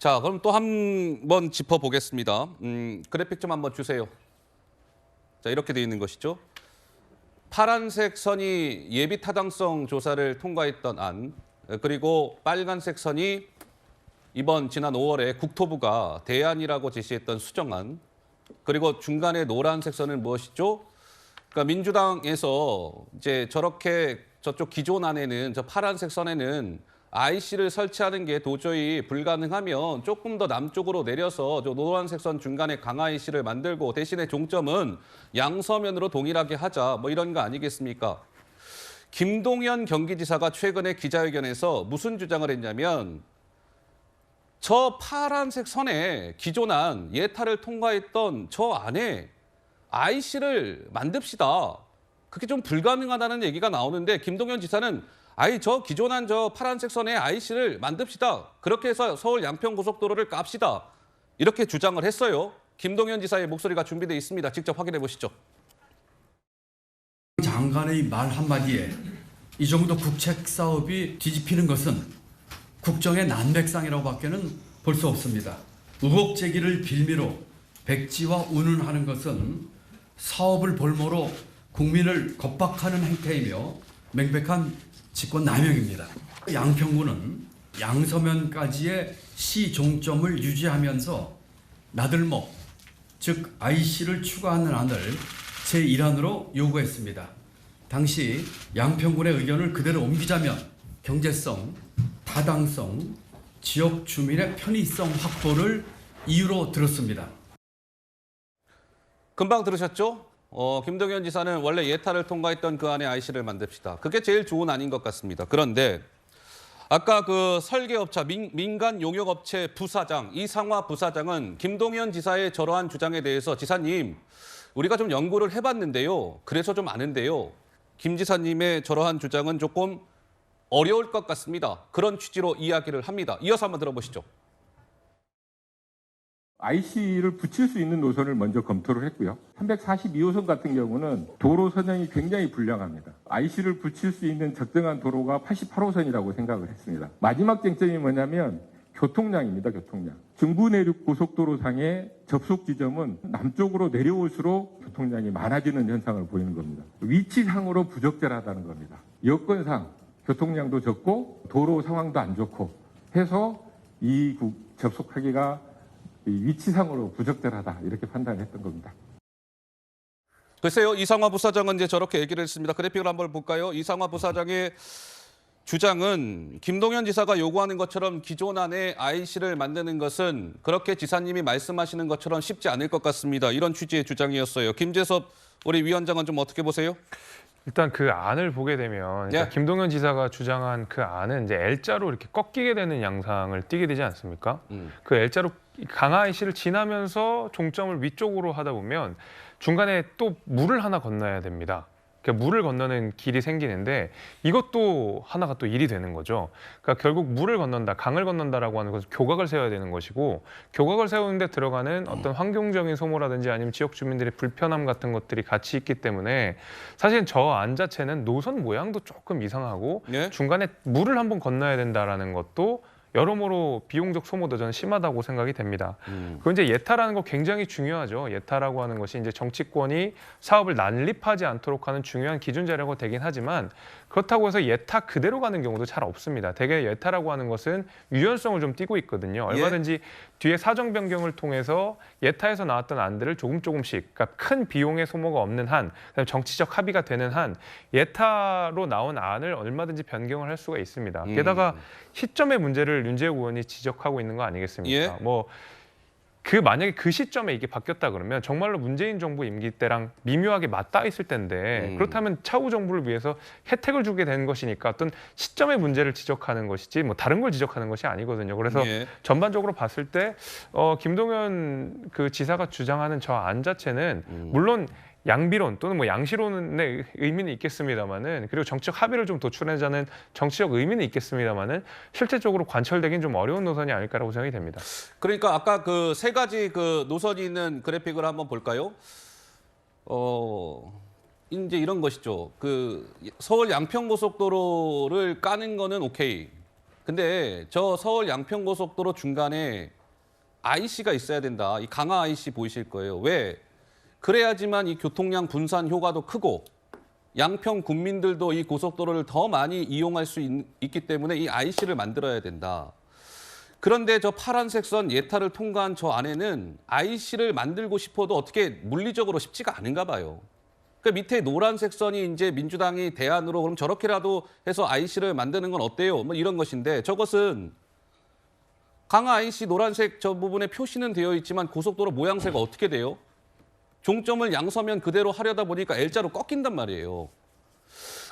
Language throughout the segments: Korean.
자, 그럼 또 한 번 짚어보겠습니다. 그래픽 좀 한번 주세요. 자, 이렇게 돼 있는 것이죠. 파란색 선이 예비 타당성 조사를 통과했던 안, 그리고 빨간색 선이 이번 지난 5월에 국토부가 대안이라고 제시했던 수정안, 그리고 중간에 노란색 선은 무엇이죠? 그러니까 민주당에서 이제 저렇게 저쪽 기존 안에는 저 파란색 선에는 IC를 설치하는 게 도저히 불가능하면 조금 더 남쪽으로 내려서 저 노란색 선 중간에 강 IC를 만들고 대신에 종점은 양서면으로 동일하게 하자 뭐 이런 거 아니겠습니까? 김동연 경기지사가 최근에 기자회견에서 무슨 주장을 했냐면 저 파란색 선에 기존안 예타를 통과했던 저 안에 IC를 만듭시다. 그게 좀 불가능하다는 얘기가 나오는데 김동연 지사는 저 기존한 저 파란색 선에 IC를 만듭시다. 그렇게 해서 서울 양평고속도로를 깝시다. 이렇게 주장을 했어요. 김동연 지사의 목소리가 준비되어 있습니다. 직접 확인해 보시죠. 장관의 말 한마디에 이 정도 국책 사업이 뒤집히는 것은 국정의 난맥상이라고밖에는 볼 수 없습니다. 의혹 제기를 빌미로 백지와 운운하는 것은 사업을 볼모로 국민을 겁박하는 행태이며 명백한 직권 남용입니다. 양평구는 양서면까지의 시 종점을 유지하면서 나들목, 즉 IC를 추가하는 안을 제1안으로 요구했습니다. 당시 양평군의 의견을 그대로 옮기자면 경제성, 타당성, 지역 주민의 편의성 확보를 이유로 들었습니다. 금방 들으셨죠? 김동연 지사는 원래 예타를 통과했던 그 안에 IC를 만듭시다. 그게 제일 좋은 안인 것 같습니다. 그런데 아까 그 설계업체, 민간 용역업체 부사장, 이상화 부사장은 김동연 지사의 저러한 주장에 대해서 지사님, 우리가 좀 연구를 해봤는데요. 그래서 좀 아는데요. 김 지사님의 저러한 주장은 조금 어려울 것 같습니다. 그런 취지로 이야기를 합니다. 이어서 한번 들어보시죠. IC를 붙일 수 있는 노선을 먼저 검토를 했고요. 342호선 같은 경우는 도로 선형이 굉장히 불량합니다. IC를 붙일 수 있는 적정한 도로가 88호선이라고 생각을 했습니다. 마지막 쟁점이 뭐냐면 교통량입니다. 교통량. 중부내륙 고속도로상의 접속 지점은 남쪽으로 내려올수록 교통량이 많아지는 현상을 보이는 겁니다. 위치상으로 부적절하다는 겁니다. 여건상 교통량도 적고 도로 상황도 안 좋고 해서 이 접속하기가 위치상으로 부적절하다 이렇게 판단했던 겁니다. 글쎄요, 이상화 부사장은 이제 저렇게 얘기를 했습니다. 그래픽을 한번 볼까요? 이상화 부사장의 주장은 김동연 지사가 요구하는 것처럼 기존 안에 IC를 만드는 것은 그렇게 지사님이 말씀하시는 것처럼 쉽지 않을 것 같습니다. 이런 취지의 주장이었어요. 김재섭 우리 위원장은 좀 어떻게 보세요? 일단 그 안을 보게 되면 그러니까 김동연 지사가 주장한 그 안은 이제 L자로 이렇게 꺾이게 되는 양상을 띠게 되지 않습니까? 그 L자로 강화 IC를 지나면서 종점을 위쪽으로 하다 보면 중간에 또 물을 하나 건너야 됩니다. 그러니까 물을 건너는 길이 생기는데 이것도 하나가 또 일이 되는 거죠. 그러니까 결국 물을 건넌다, 강을 건넌다라고 하는 것은 교각을 세워야 되는 것이고 교각을 세우는데 들어가는 어떤 환경적인 소모라든지 아니면 지역 주민들의 불편함 같은 것들이 같이 있기 때문에 사실 저 안 자체는 노선 모양도 조금 이상하고 중간에 물을 한번 건너야 된다라는 것도 여러모로 비용적 소모도 저는 심하다고 생각이 됩니다. 그건 이제 예타라는 거 굉장히 중요하죠. 예타라고 하는 것이 이제 정치권이 사업을 난립하지 않도록 하는 중요한 기준 자료가 되긴 하지만 그렇다고 해서 예타 그대로 가는 경우도 잘 없습니다. 대개 예타라고 하는 것은 유연성을 좀 띠고 있거든요. 얼마든지 뒤에 사정 변경을 통해서 예타에서 나왔던 안들을 조금씩, 그러니까 큰 비용의 소모가 없는 한, 그다음에 정치적 합의가 되는 한 예타로 나온 안을 얼마든지 변경을 할 수가 있습니다. 게다가 시점의 문제를 윤재욱 의원이 지적하고 있는 거 아니겠습니까? 만약에 그 시점에 이게 바뀌었다 그러면 정말로 문재인 정부 임기 때랑 미묘하게 맞닿아 있을 텐데 그렇다면 차후 정부를 위해서 혜택을 주게 된 것이니까 어떤 시점의 문제를 지적하는 것이지 뭐 다른 걸 지적하는 것이 아니거든요. 그래서 전반적으로 봤을 때 김동연 그 지사가 주장하는 저 안 자체는 물론 양비론 또는 뭐 양시론의 의미는 있겠습니다만은 그리고 정치적 합의를 좀 도출하자는 정치적 의미는 있겠습니다만은 실제적으로 관철되긴 좀 어려운 노선이 아닐까라고 생각이 됩니다. 그러니까 아까 그 세 가지 그 노선이 있는 그래픽을 한번 볼까요? 이제 이런 것이죠. 그 서울 양평고속도로를 까는 거는 오케이. 근데 저 서울 양평고속도로 중간에 IC가 있어야 된다. 이 강화 IC 보이실 거예요. 왜? 그래야지만 이 교통량 분산 효과도 크고 양평 군민들도 이 고속도로를 더 많이 이용할 수 있기 때문에 이 IC를 만들어야 된다. 그런데 저 파란색 선 예타를 통과한 저 안에는 IC를 만들고 싶어도 어떻게 물리적으로 쉽지가 않은가 봐요. 그 밑에 노란색 선이 이제 민주당이 대안으로 그럼 저렇게라도 해서 IC를 만드는 건 어때요? 뭐 이런 것인데 저것은 강화 IC 노란색 저 부분에 표시는 되어 있지만 고속도로 모양새가 어떻게 돼요? 종점을 양서면 그대로 하려다 보니까 L자로 꺾인단 말이에요.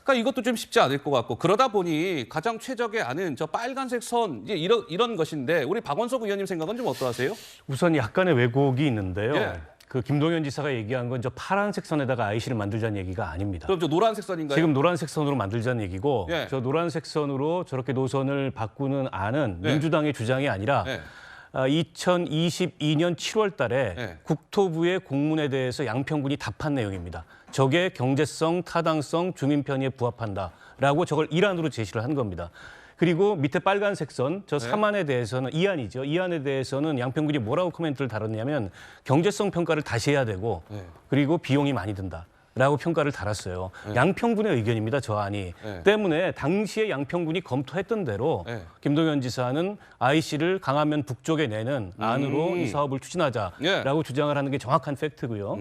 그러니까 이것도 좀 쉽지 않을 것 같고 그러다 보니 가장 최적의 안은 저 빨간색 선 이제 이런 것인데 우리 박원석 의원님 생각은 좀 어떠하세요? 우선 약간의 왜곡이 있는데요. 예. 그 김동연 지사가 얘기한 건 저 파란색 선에다가 IC를 만들자는 얘기가 아닙니다. 그럼 저 노란색 선인가요? 지금 노란색 선으로 만들자는 얘기고 예. 저 노란색 선으로 저렇게 노선을 바꾸는 안은 예. 민주당의 주장이 아니라 예. 2022년 7월 달에 네. 국토부의 공문에 대해서 양평군이 답한 내용입니다. 저게 경제성, 타당성, 주민 편의에 부합한다라고 저걸 일안으로 제시를 한 겁니다. 그리고 밑에 빨간색 선, 저 네. 3안에 대해서는 이안이죠. 이안에 대해서는 양평군이 뭐라고 코멘트를 달았냐면 경제성 평가를 다시 해야 되고 네. 그리고 비용이 많이 든다. 라고 평가를 달았어요. 양평군의 의견입니다, 저 안이. 네. 때문에 당시에 양평군이 검토했던 대로 네. 김동연 지사는 IC를 강화면 북쪽에 내는 안으로 이 사업을 추진하자라고 주장을 하는 게 정확한 팩트고요.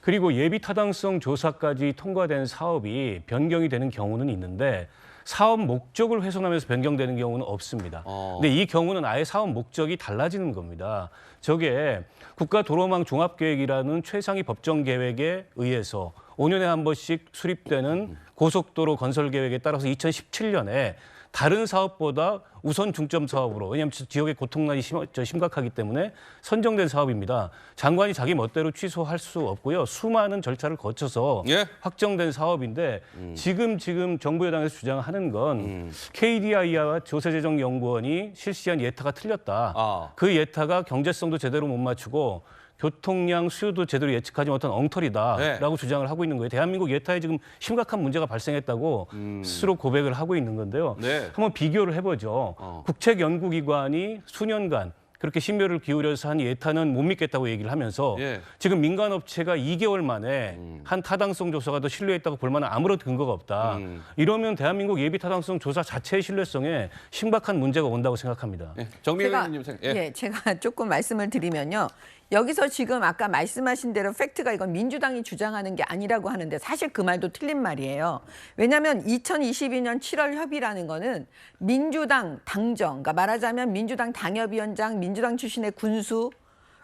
그리고 예비 타당성 조사까지 통과된 사업이 변경이 되는 경우는 있는데 사업 목적을 훼손하면서 변경되는 경우는 없습니다. 근데 이 경우는 아예 사업 목적이 달라지는 겁니다. 저게 국가도로망 종합계획이라는 최상위 법정 계획에 의해서 5년에 한 번씩 수립되는 고속도로 건설 계획에 따라서 2017년에 다른 사업보다 우선 중점 사업으로, 왜냐하면 지역의 고통난이 심각하기 때문에 선정된 사업입니다. 장관이 자기 멋대로 취소할 수 없고요. 수많은 절차를 거쳐서 예. 확정된 사업인데 지금 정부 여당에서 주장하는 건 KDI와 조세재정연구원이 실시한 예타가 틀렸다. 아. 그 예타가 경제성도 제대로 못 맞추고 교통량 수요도 제대로 예측하지 못한 엉터리다라고 주장을 하고 있는 거예요. 대한민국 예타에 지금 심각한 문제가 발생했다고 스스로 고백을 하고 있는 건데요. 네. 한번 비교를 해보죠. 국책연구기관이 수년간 그렇게 심혈을 기울여서 한 예타는 못 믿겠다고 얘기를 하면서 예. 지금 민간업체가 2개월 만에 한 타당성 조사가 더 신뢰했다고 볼 만한 아무런 근거가 없다. 이러면 대한민국 예비 타당성 조사 자체의 신뢰성에 심각한 문제가 온다고 생각합니다. 예. 정미 의원님 생각. 예. 제가 조금 말씀을 드리면요. 여기서 지금 아까 말씀하신 대로 팩트가 이건 민주당이 주장하는 게 아니라고 하는데 사실 그 말도 틀린 말이에요. 왜냐하면 2022년 7월 협의라는 거는 민주당 당정, 그러니까 말하자면 민주당 당협위원장, 민주당 출신의 군수,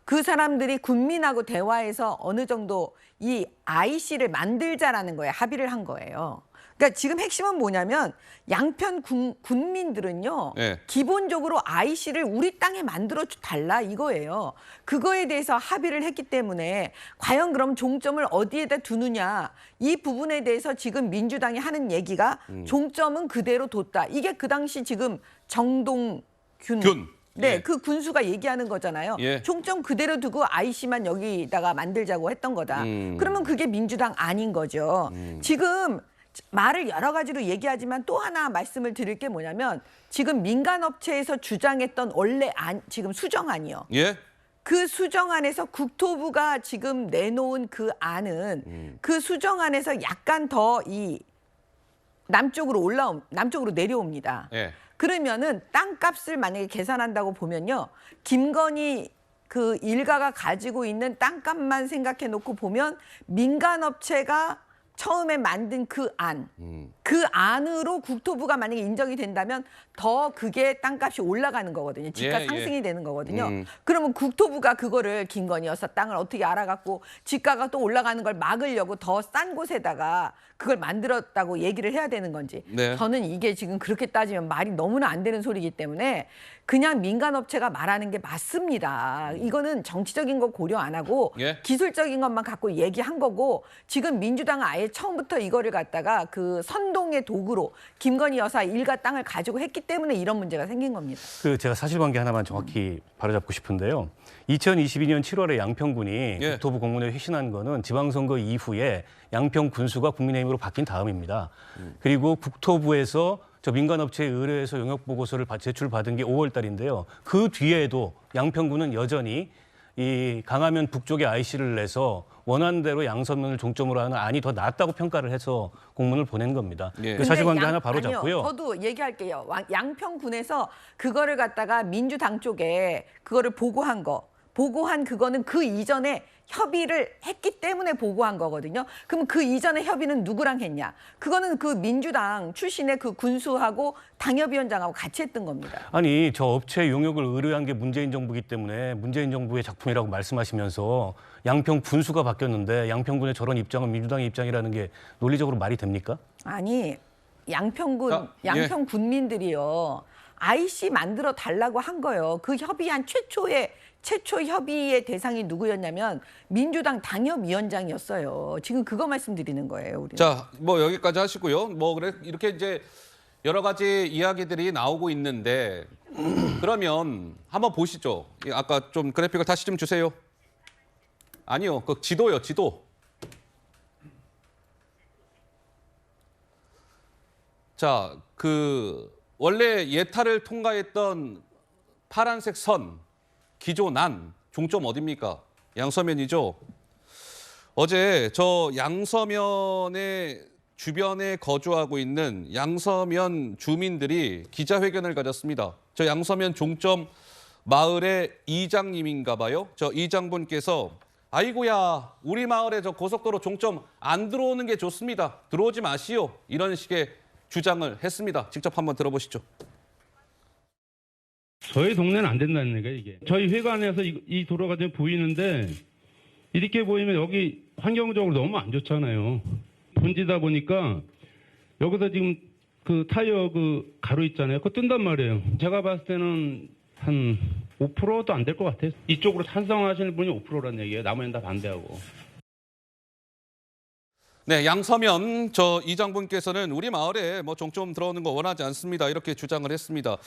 그 사람들이 군민하고 대화해서 어느 정도 이 IC를 만들자라는 거에 합의를 한 거예요. 그러니까 지금 핵심은 뭐냐면 양평 군민들은요. 네. 기본적으로 IC를 우리 땅에 만들어 달라 이거예요. 그거에 대해서 합의를 했기 때문에 과연 그럼 종점을 어디에다 두느냐 이 부분에 대해서 지금 민주당이 하는 얘기가 종점은 그대로 뒀다. 이게 그 당시 지금 정동균 네, 예. 그 군수가 얘기하는 거잖아요. 예. 종점 그대로 두고 IC만 여기다가 만들자고 했던 거다. 그러면 그게 민주당 아닌 거죠. 지금 말을 여러 가지로 얘기하지만 또 하나 말씀을 드릴 게 뭐냐면 지금 민간업체에서 주장했던 원래 지금 수정안이요. 예. 그 수정안에서 국토부가 지금 내놓은 그 안은 그 수정안에서 약간 더 이 남쪽으로 내려옵니다. 예. 그러면은 땅값을 만약에 계산한다고 보면요. 김건희 그 일가가 가지고 있는 땅값만 생각해 놓고 보면 민간업체가 처음에 만든 그 안으로 국토부가 만약에 인정이 된다면 더 그게 땅값이 올라가는 거거든요. 집값 예, 상승이 예. 되는 거거든요. 그러면 국토부가 그거를 김건희 여사 땅을 어떻게 알아갖고 집가가 또 올라가는 걸 막으려고 더 싼 곳에다가 그걸 만들었다고 얘기를 해야 되는 건지. 네. 저는 이게 지금 그렇게 따지면 말이 너무나 안 되는 소리이기 때문에 그냥 민간업체가 말하는 게 맞습니다. 이거는 정치적인 거 고려 안 하고 예. 기술적인 것만 갖고 얘기한 거고 지금 민주당은 아예 처음부터 이거를 갖다가 그 선동의 도구로 김건희 여사 일가 땅을 가지고 했기 때문에 이런 문제가 생긴 겁니다. 제가 사실관계 하나만 정확히 바로잡고 싶은데요. 2022년 7월에 양평군이 예. 국토부 공문에 회신한 거는 지방선거 이후에 양평 군수가 국민의힘으로 바뀐 다음입니다. 그리고 국토부에서 저 민간업체에 의뢰해서 용역 보고서를 제출받은 게 5월 달인데요. 그 뒤에도 양평군은 여전히 이 강화면 북쪽에 IC를 내서 원하는 대로 양서면을 종점으로 하는 안이 더 낫다고 평가를 해서 공문을 보낸 겁니다. 예. 그 사실관계 하나 바로 아니요, 잡고요. 저도 얘기할게요. 양평군에서 그거를 갖다가 민주당 쪽에 그거를 보고한 그거는 그 이전에 협의를 했기 때문에 보고한 거거든요. 그럼 그 이전에 협의는 누구랑 했냐? 그거는 그 민주당 출신의 그 군수하고 당협위원장하고 같이 했던 겁니다. 아니 저 업체 용역을 의뢰한 게 문재인 정부이기 때문에 문재인 정부의 작품이라고 말씀하시면서 양평 군수가 바뀌었는데 양평군의 저런 입장은 민주당의 입장이라는 게 논리적으로 말이 됩니까? 아니 양평군 예. 양평 군민들이요 IC 만들어 달라고 한 거예요. 그 협의한 최초 협의의 대상이 누구였냐면 민주당 당협위원장이었어요. 지금 그거 말씀드리는 거예요. 우리는. 자, 뭐 여기까지 하시고요. 뭐 그래 이렇게 이제 여러 가지 이야기들이 나오고 있는데 그러면 한번 보시죠. 아까 좀 그래픽을 다시 좀 주세요. 아니요, 그 지도요, 지도. 자, 그 원래 예타를 통과했던 파란색 선, 기조난, 종점 어디입니까? 양서면이죠. 어제 저 양서면의 주변에 거주하고 있는 양서면 주민들이 기자회견을 가졌습니다. 저 양서면 종점 마을의 이장님인가 봐요. 저 이장분께서 아이고야 우리 마을에 저 고속도로 종점 안 들어오는 게 좋습니다. 들어오지 마시오. 이런 식의 주장을 했습니다. 직접 한번 들어보시죠. 저희 동네는 안 된다는 얘기가 이게. 저희 회관에서 이 도로가 좀 보이는데 이렇게 보이면 여기 환경적으로 너무 안 좋잖아요. 본지다 보니까 여기서 지금 그 타이어 그 가루 있잖아요. 그거 뜬단 말이에요. 제가 봤을 때는 한 5%도 안 될 것 같아요. 이쪽으로 찬성하시는 분이 5%라는 얘기예요. 나머지는 다 반대하고. 네, 양서면 저 이장분께서는 우리 마을에 뭐 종점 들어오는 거 원하지 않습니다. 이렇게 주장을 했습니다.